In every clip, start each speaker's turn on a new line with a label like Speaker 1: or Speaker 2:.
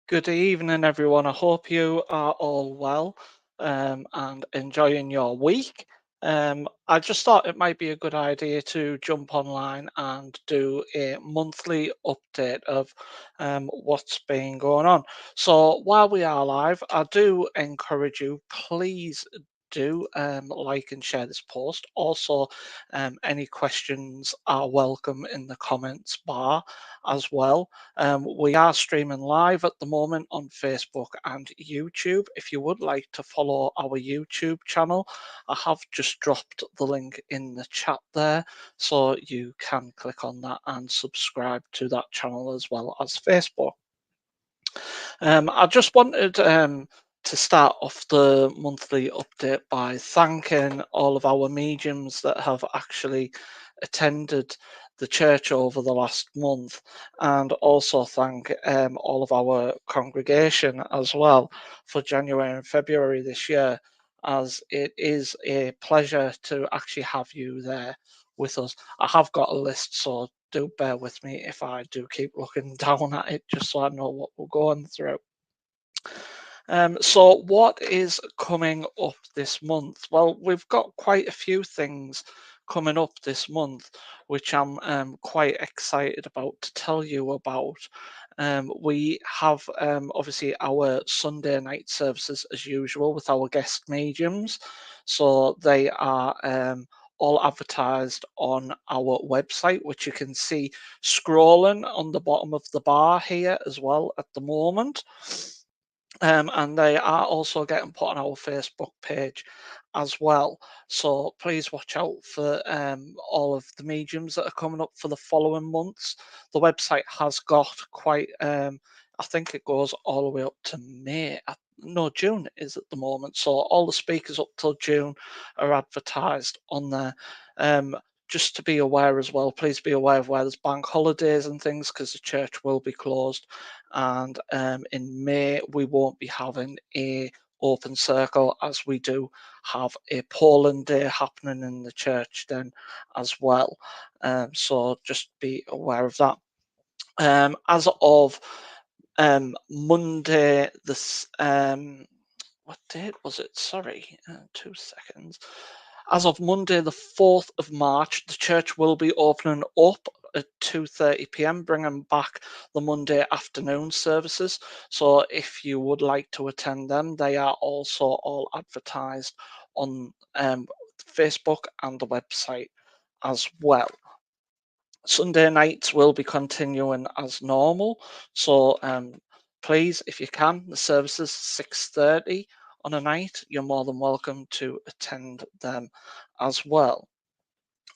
Speaker 1: Good evening, everyone. I hope you are all well and enjoying your week. I just thought it might be a good idea to jump online and do a monthly update of what's been going on. So while we are live, I do encourage you, please do like and share this post. Also, any questions are welcome in the comments bar as well. We are streaming live at the moment on Facebook and YouTube. If you would like to follow our YouTube channel, I have just dropped the link in the chat there, so you can click on that and subscribe to that channel as well as Facebook. I just wanted to start off the monthly update by thanking all of our mediums that have actually attended the church over the last month, and also thank all of our congregation as well for January and February this year, as it is a pleasure to actually have you there with us. I have got a list, so do bear with me if I do keep looking down at it, just so I know what we're going through. So what is coming up this month? Well, we've got quite a few things coming up this month, which I'm quite excited about to tell you about. We have obviously our Sunday night services as usual with our guest mediums. So they are all advertised on our website, which you can see scrolling on the bottom of the bar here as well at the moment. And they are also getting put on our Facebook page as well. So please watch out for all of the mediums that are coming up for the following months. The website has got quite, I think it goes all the way up to May. No, June is at the moment. So all the speakers up till June are advertised on there. Just to be aware as well, please be aware of where there's bank holidays and things, because the church will be closed. And in May we won't be having a open circle, as we do have a Poland Day happening in the church then as well. So just be aware of that. As of Monday, this what date was it? Sorry, 2 seconds. As of Monday, the 4th of March, the church will be opening up at 2:30 p.m., bringing back the Monday afternoon services. So if you would like to attend them, they are also all advertised on Facebook and the website. as well. Sunday nights will be continuing as normal. So please, if you can, the services 6:30 on a night, you're more than welcome to attend them as well.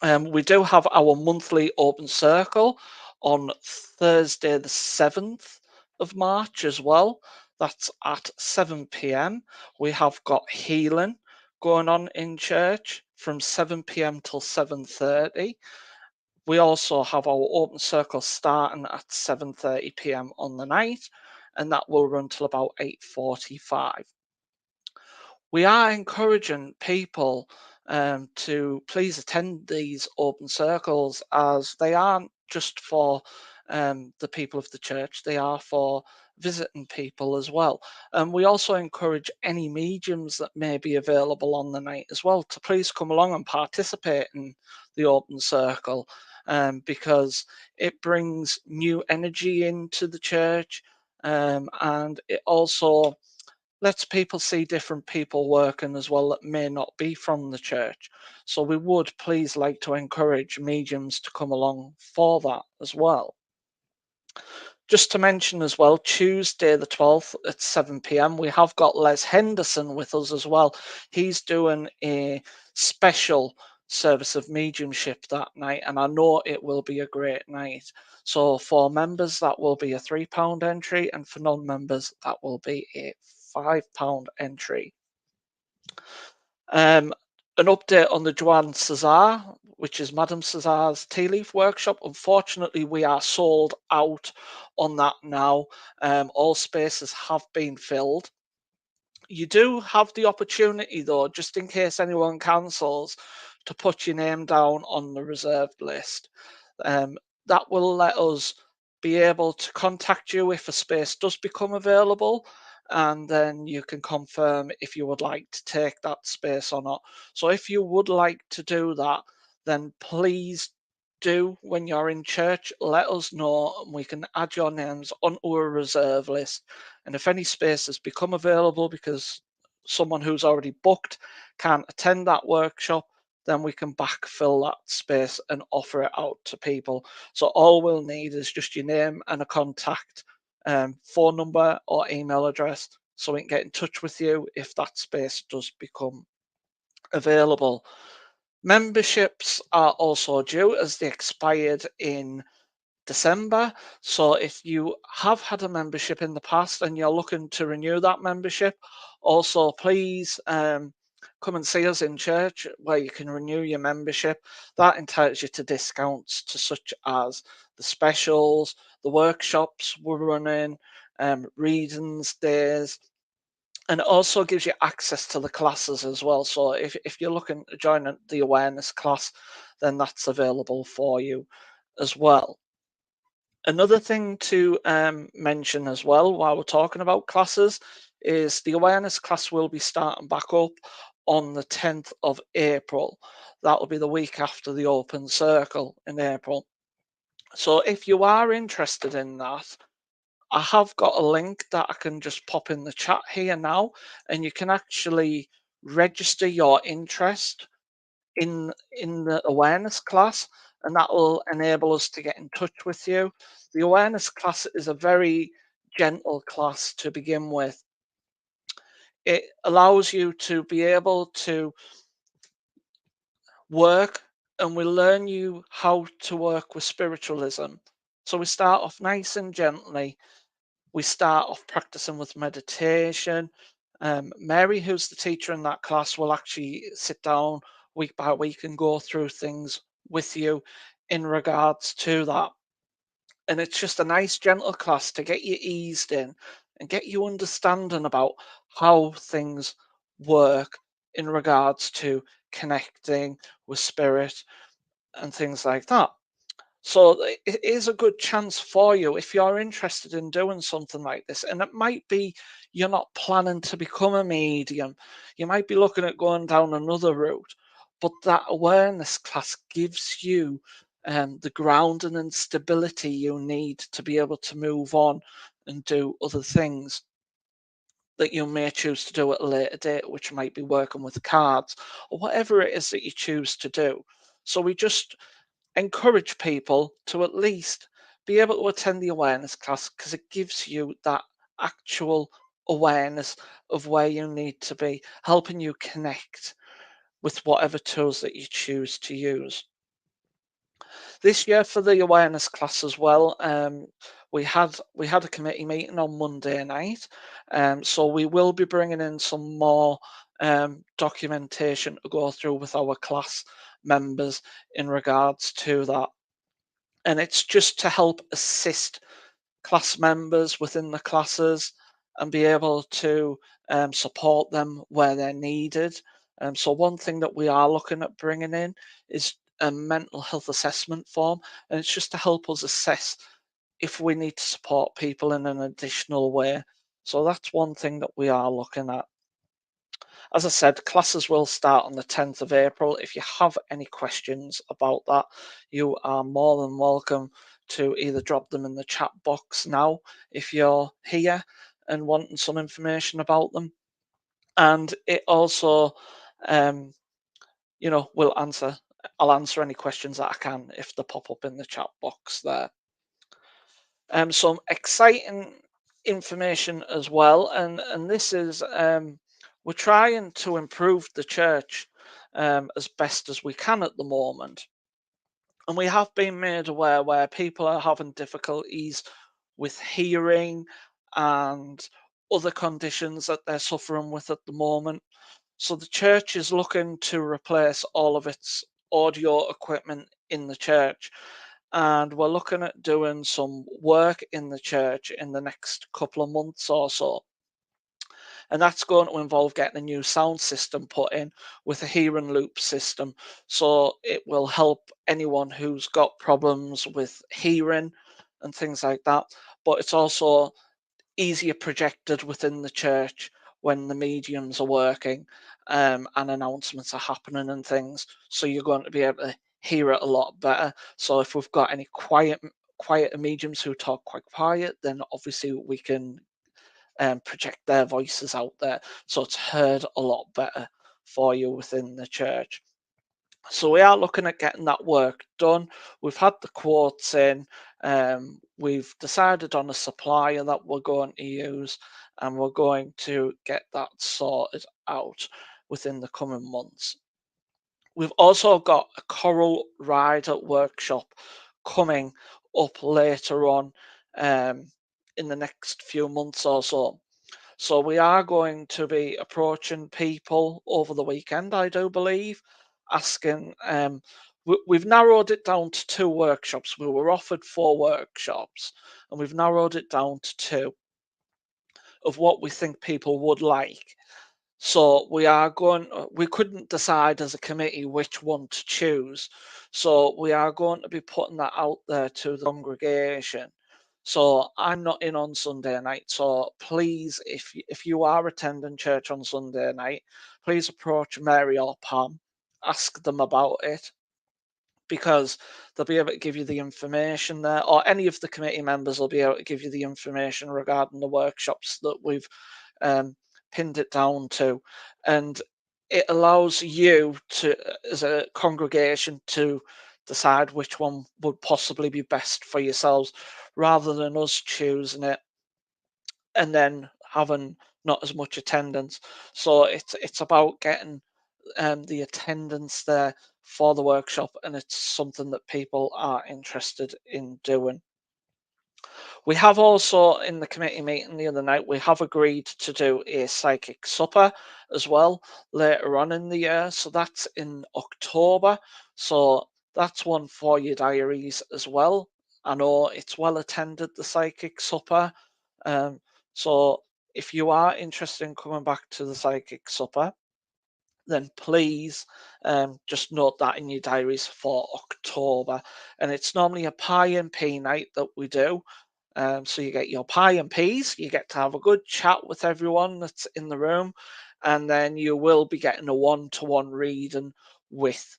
Speaker 1: We do have our monthly open circle on Thursday, the 7th of March as well. That's at 7 p.m. We have got healing going on in church from 7 p.m. till 7:30. We also have our open circle starting at 7:30 p.m. on the night, and that will run till about 8:45. We are encouraging people to please attend these open circles, as they aren't just for the people of the church, they are for visiting people as well. And we also encourage any mediums that may be available on the night as well to please come along and participate in the open circle, because it brings new energy into the church, and it also lets people see different people working as well that may not be from the church. So we would please like to encourage mediums to come along for that as well. Just to mention as well, Tuesday the 12th at 7 p.m., we have got Les Henderson with us as well. He's doing a special service of mediumship that night, and I know it will be a great night. So for members, that will be a £3 entry, and for non members, that will be a £5 entry. Um, an update on the Joanne Cesar, which is Madame Cesar's tea leaf workshop. Unfortunately, we are sold out on that now. All spaces have been filled. You do have the opportunity, though, just in case anyone cancels, to put your name down on the reserved list. Um, that will let us be able to contact you if a space does become available, and then you can confirm if you would like to take that space or not. So, if you would like to do that, then please do, when you're in church, let us know, and we can add your names onto a reserve list. And if any spaces become available because someone who's already booked can't attend that workshop, then we can backfill that space and offer it out to people. So all we'll need is just your name and a contact, phone number or email address, so we can get in touch with you if that space does become available. Memberships are also due, as they expired in December. So if you have had a membership in the past and you're looking to renew that membership, also please come and see us in church where you can renew your membership. That entitles you to discounts to such as the specials, the workshops we're running, readings days, and it also gives you access to the classes as well. So if you're looking to join the awareness class, then that's available for you as well. Another thing to mention as well while we're talking about classes is the awareness class will be starting back up on the 10th of April. That will be the week after the open circle in April. So if you are interested in that, I have got a link that I can just pop in the chat here now, and you can actually register your interest in the awareness class, and that will enable us to get in touch with you. The awareness class is a very gentle class to begin with. It allows you to be able to work, and we learn you how to work with spiritualism. So we start off nice and gently. We start off practicing with meditation. Mary, who's the teacher in that class, will actually sit down week by week and go through things with you in regards to that. And it's just a nice, gentle class to get you eased in and get you understanding about how things work in regards to connecting with spirit and things like that. So it is a good chance for you if you're interested in doing something like this. And it might be you're not planning to become a medium. You might be looking at going down another route. But that awareness class gives you the grounding and stability you need to be able to move on and do other things that you may choose to do at a later date, which might be working with cards or whatever it is that you choose to do. So we just encourage people to at least be able to attend the awareness class because it gives you that actual awareness of where you need to be, helping you connect with whatever tools that you choose to use. This year for the awareness class as well, we had a committee meeting on Monday night, so we will be bringing in some more documentation to go through with our class members in regards to that, and it's just to help assist class members within the classes and be able to support them where they're needed. So one thing that we are looking at bringing in is a mental health assessment form, and it's just to help us assess if we need to support people in an additional way. So that's one thing that we are looking at. As I said, classes will start on the 10th of April. If you have any questions about that, you are more than welcome to either drop them in the chat box now if you're here and wanting some information about them. And it also, um, will answer. I'll answer any questions that I can if they pop up in the chat box there. Some exciting information as well, and this is we're trying to improve the church as best as we can at the moment, and we have been made aware where people are having difficulties with hearing and other conditions that they're suffering with at the moment. So the church is looking to replace all of its audio equipment in the church, and we're looking at doing some work in the church in the next couple of months or so. And that's going to involve getting a new sound system put in with a hearing loop system. So it will help anyone who's got problems with hearing and things like that. But it's also easier projected within the church when the mediums are working, and announcements are happening and things. So you're going to be able to hear it a lot better. So if we've got any quieter mediums who talk quite quiet, then obviously we can project their voices out there, so it's heard a lot better for you within the church. So we are looking at getting that work done. We've had the quotes in. We've decided on a supplier that we're going to use, and we're going to get that sorted out within the coming months. We've also got a choral rider workshop coming up later on, um, in the next few months or so. So we are going to be approaching people over the weekend, I do believe, asking. We've narrowed it down to two workshops. We were offered four workshops, and we've narrowed it down to two of what we think people would like. So we are going. We couldn't decide as a committee which one to choose. So we are going to be putting that out there to the congregation. So I'm not in on Sunday night. So please, if you are attending church on Sunday night, please approach Mary or Pam, ask them about it, because they'll be able to give you the information there, or any of the committee members will be able to give you the information regarding the workshops that we've um, pinned it down to. And it allows you to, as a congregation, to decide which one would possibly be best for yourselves, rather than us choosing it and then having not as much attendance. So it's about getting the attendance there for the workshop, and it's something that people are interested in doing. We have also, in the committee meeting the other night, we have agreed to do a psychic supper as well later on in the year. So that's in October. So that's one for your diaries as well. I know it's well attended, the psychic supper. Um, so if you are interested in coming back to the psychic supper, then please just note that in your diaries for October. And it's normally a pie and pea night that we do. So you get your pie and peas, you get to have a good chat with everyone that's in the room, and then you will be getting a one-to-one reading with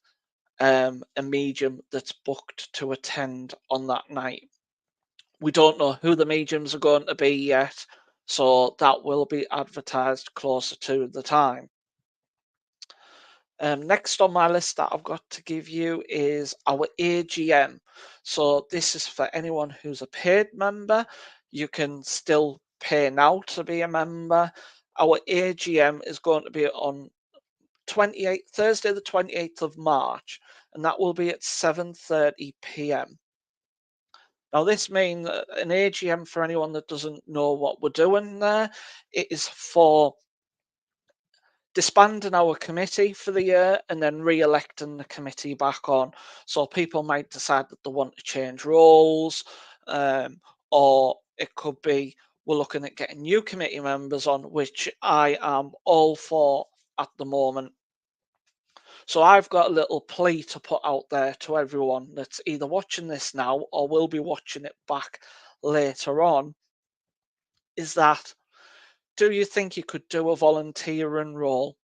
Speaker 1: a medium that's booked to attend on that night. We don't know who the mediums are going to be yet, so that will be advertised closer to the time. Next on my list that I've got to give you is our AGM. So this is for anyone who's a paid member. You can still pay now to be a member. Our AGM is going to be on 28th Thursday, the 28th of March, and that will be at 7:30 p.m. Now, this means an AGM, for anyone that doesn't know what we're doing there, it is for disbanding our committee for the year and then re-electing the committee back on. So people might decide that they want to change roles, um, or it could be we're looking at getting new committee members on, which I am all for at the moment. So I've got a little plea to put out there to everyone that's either watching this now or will be watching it back later on, is that, do you think you could do a volunteering role?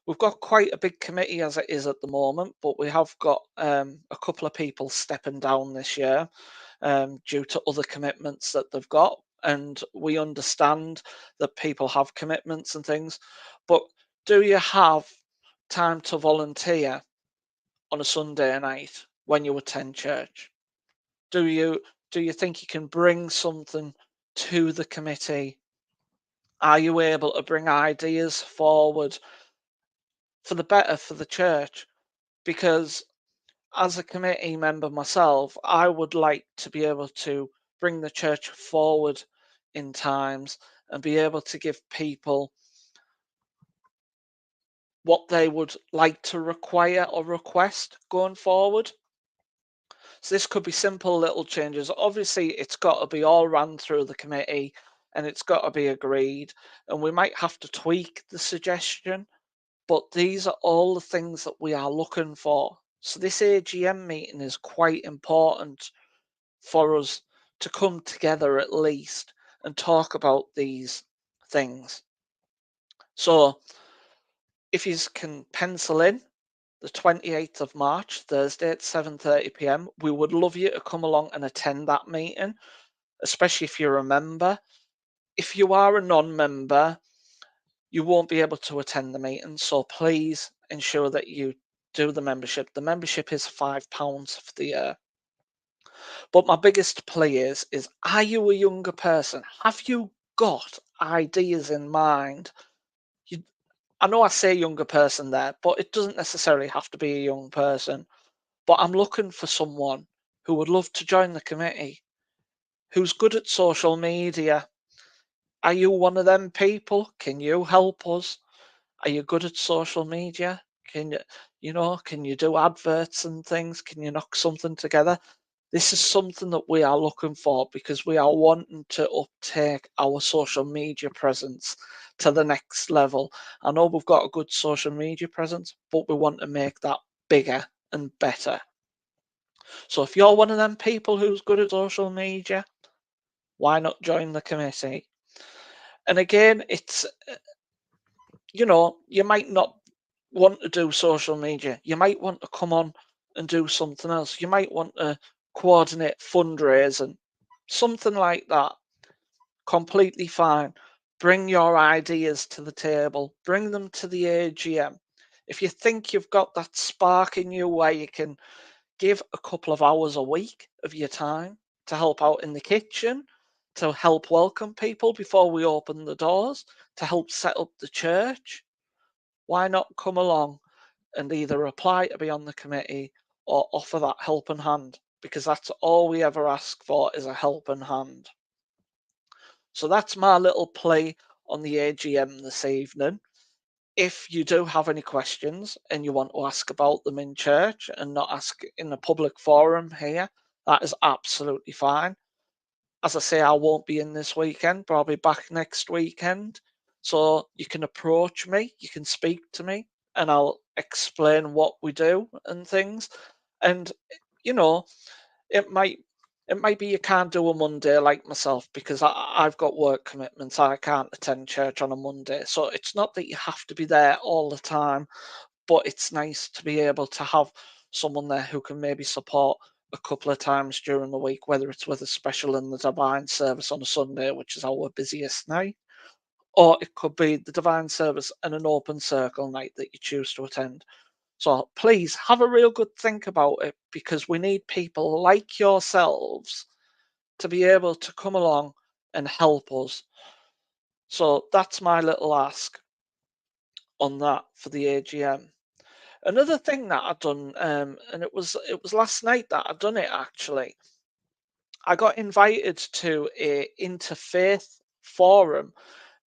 Speaker 1: We've got quite a big committee as it is at the moment, but we have got a couple of people stepping down this year due to other commitments that they've got. And we understand that people have commitments and things, but do you have time to volunteer on a Sunday night when you attend church? Do you think you can bring something to the committee? Are you able to bring ideas forward for the better for the church? Because as a committee member myself, I would like to be able to bring the church forward in times and be able to give people what they would like to require or request going forward. So this could be simple little changes. Obviously, it's got to be all run through the committee and it's got to be agreed. And we might have to tweak the suggestion, but these are all the things that we are looking for. So this AGM meeting is quite important for us to come together at least and talk about these things. So if you can pencil in the 28th of March, Thursday at 7:30 p.m. We would love you to come along and attend that meeting, especially if you're a member. If you are a non-member, you won't be able to attend the meeting, so please ensure that you do the membership. The membership is £5 for the year. But my biggest plea is are you a younger person? Have you got ideas in mind? You, I know I say younger person there, but it doesn't necessarily have to be a young person. But I'm looking for someone who would love to join the committee, who's good at social media. Are you one of them people? Can you help us? Are you good at social media? Can you, can you do adverts and things? Can you knock something together? This is something that we are looking for because we are wanting to uptake our social media presence to the next level. I know we've got a good social media presence, but we want to make that bigger and better. So if you're one of them people who's good at social media, why not join the committee? And again, it's, you might not want to do social media. You might want to come on and do something else. You might want to coordinate fundraising, something like that. Completely fine. Bring your ideas to the table, bring them to the AGM. If you think you've got that spark in you where you can give a couple of hours a week of your time to help out in the kitchen, to help welcome people before we open the doors, to help set up the church, why not come along and either apply to be on the committee or offer that helping hand? Because that's all we ever ask for is a helping hand. So that's my little play on the AGM this evening. If you do have any questions and you want to ask about them in church and not ask in a public forum here, that is absolutely fine. As I say, I won't be in this weekend, but I'll be back next weekend. So you can approach me, you can speak to me, and I'll explain what we do and things. And you know, it might be you can't do a Monday like myself because I've got work commitments. I can't attend church on a Monday. So it's not that you have to be there all the time, but it's nice to be able to have someone there who can maybe support a couple of times during the week, whether it's with a special in the Divine service on a Sunday, which is our busiest night, or it could be the divine service and an open circle night that you choose to attend. So please have a real good think about it, because we need people like yourselves to be able to come along and help us. So that's my little ask on that for the AGM. Another thing that I've done, and it was last night that I've done it actually. I got invited to a interfaith forum,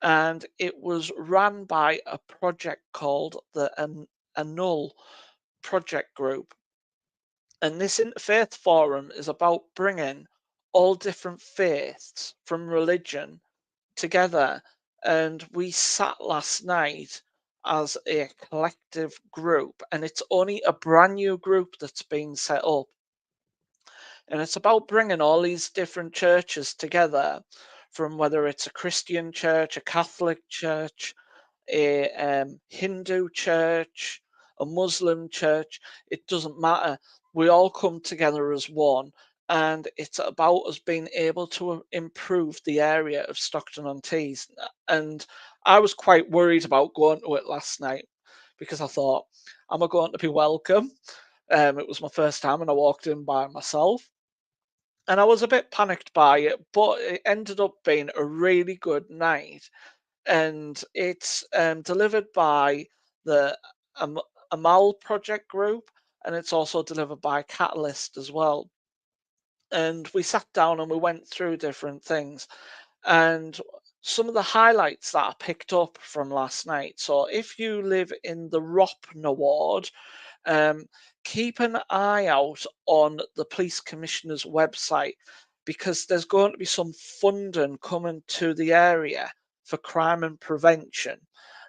Speaker 1: and it was run by a project called the Annul Project Group. And this interfaith forum is about bringing all different faiths from religion together. And we sat last night as a collective group, and it's only a brand new group that's been set up. And it's about bringing all these different churches together, from whether it's a Christian church, a Catholic church, a Hindu church, a Muslim church. It doesn't matter. We all come together as one, and it's about us being able to improve the area of Stockton on Tees. And I was quite worried about going to it last night, because I thought, am I going to be welcome? It was my first time, and I walked in by myself. And I was a bit panicked by it, but it ended up being a really good night, and it's delivered by the Amal Project Group, and it's also delivered by Catalyst as well. And we sat down and we went through different things, and some of the highlights that I picked up from last night. So if you live in the Ropna ward, um, keep an eye out on the police commissioner's website, because there's going to be some funding coming to the area for crime and prevention.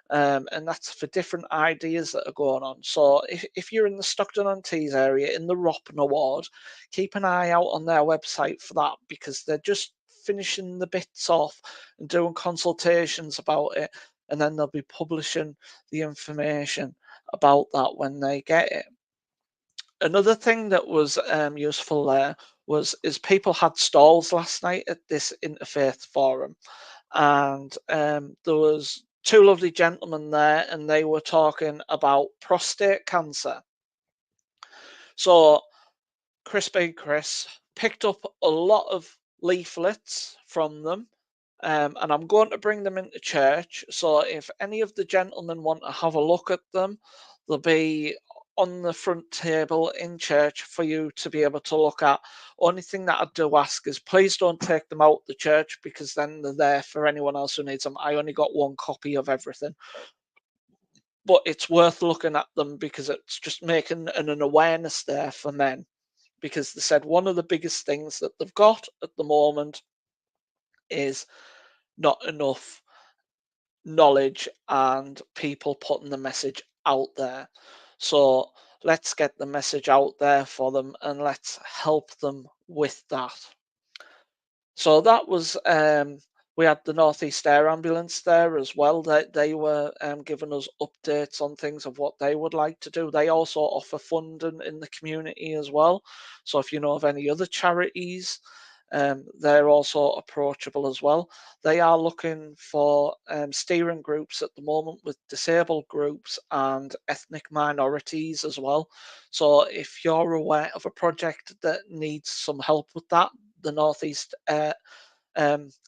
Speaker 1: And that's for different ideas that are going on. So if you're in the Stockton on Tees area in the Ropna ward, keep an eye out on their website for that, because they're just finishing the bits off and doing consultations about it, and then they'll be publishing the information about that when they get it. Another thing that was useful there was is people had stalls last night at this interfaith forum, and there was two lovely gentlemen there, and they were talking about prostate cancer. So Chris picked up a lot of leaflets from them, and I'm going to bring them into church. So if any of the gentlemen want to have a look at them, they'll be on the front table in church for you to be able to look at. Only thing that I do ask is please don't take them out the church, because then they're there for anyone else who needs them. I only got one copy of everything, but it's worth looking at them, because it's just making an awareness there for men, because they said one of the biggest things that they've got at the moment is not enough knowledge and people putting the message out there. So let's get the message out there for them, and let's help them with that. So that was we had the Northeast Air Ambulance there as well. They were giving us updates on things of what they would like to do. They also offer funding in the community as well. So if you know of any other charities, they're also approachable as well. They are looking for steering groups at the moment with disabled groups and ethnic minorities as well. So if you're aware of a project that needs some help with that, the Northeast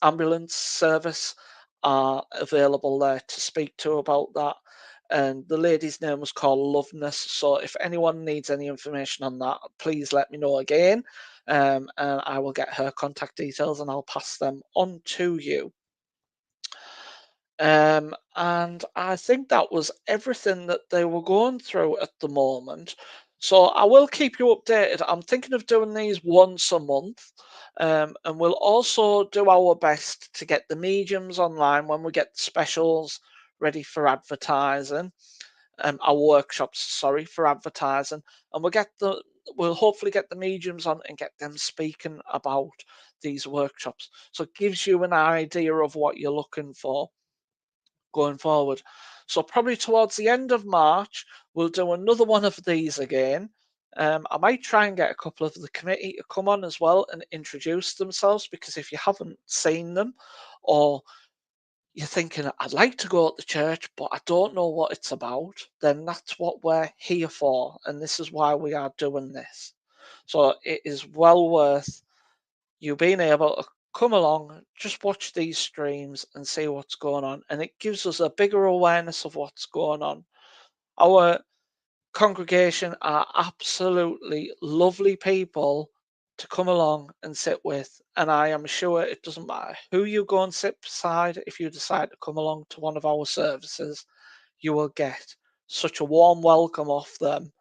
Speaker 1: Ambulance Service are available there to speak to about that. And the lady's name was called Loveness. So if anyone needs any information on that, please let me know again. And I will get her contact details and I'll pass them on to you. And I think that was everything that they were going through at the moment. So I will keep you updated. I'm thinking of doing these once a month. And we'll also do our best to get the mediums online when we get the specials ready for advertising. Our workshops, sorry, for advertising. And we'll hopefully get the mediums on and get them speaking about these workshops. So it gives you an idea of what you're looking for going forward. So probably towards the end of March, we'll do another one of these again. I might try and get a couple of the committee to come on as well and introduce themselves, because if you haven't seen them, or you're thinking, I'd like to go to the church, but I don't know what it's about, then that's what we're here for. And this is why we are doing this. So it is well worth you being able to come along, just watch these streams and see what's going on. And it gives us a bigger awareness of what's going on. Our congregation are absolutely lovely people to come along and sit with. And I am sure it doesn't matter who you go and sit beside, if you decide to come along to one of our services, you will get such a warm welcome off them.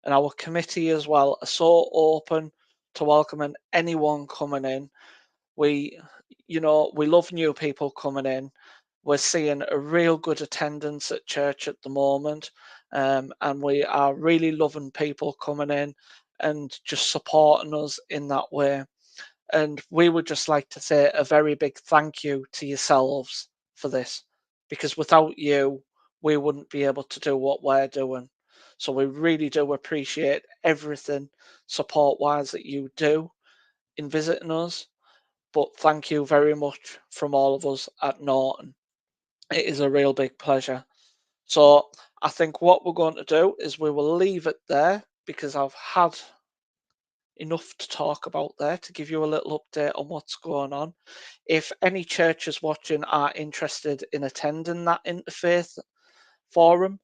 Speaker 1: And our committee as well are so open to welcoming anyone coming in. We, we love new people coming in. We're seeing a real good attendance at church at the moment, and we are really loving people coming in and just supporting us in that way. And we would just like to say a very big thank you to yourselves for this, because without you, we wouldn't be able to do what we're doing. So we really do appreciate everything support wise that you do in visiting us. But thank you very much from all of us at Norton. It is a real big pleasure. So I think what we're going to do is we will leave it there because I've had enough to talk about there to give you a little update on what's going on. If any churches watching are interested in attending that interfaith forum,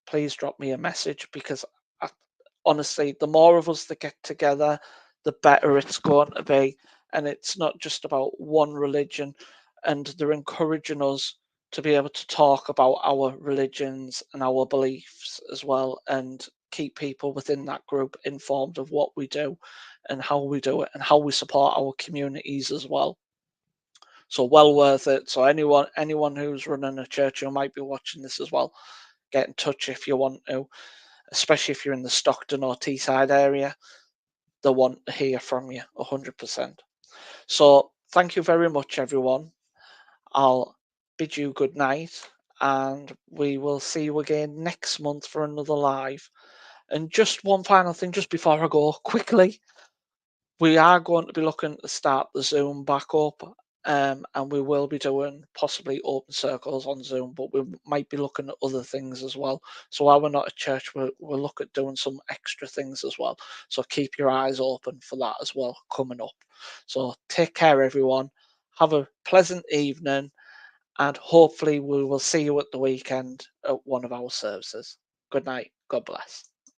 Speaker 1: please drop me a message because I, honestly, the more of us that get together, the better it's going to be. And it's not just about one religion, and they're encouraging us to be able to talk about our religions and our beliefs as well, and keep people within that group informed of what we do and how we do it and how we support our communities as well. So well worth it. So anyone who's running a church who might be watching this as well, get in touch if you want to, especially if you're in the Stockton or Teesside area. They want to hear from you 100%. So thank you very much, everyone. I'll bid you good night, and we will see you again next month for another live. And just one final thing, just before I go, quickly, we are going to be looking to start the Zoom back up, and we will be doing possibly open circles on Zoom, but we might be looking at other things as well. So while we're not at church, we'll look at doing some extra things as well. So keep your eyes open for that as well coming up. So take care, everyone. Have a pleasant evening, and hopefully we will see you at the weekend at one of our services. Good night. God bless.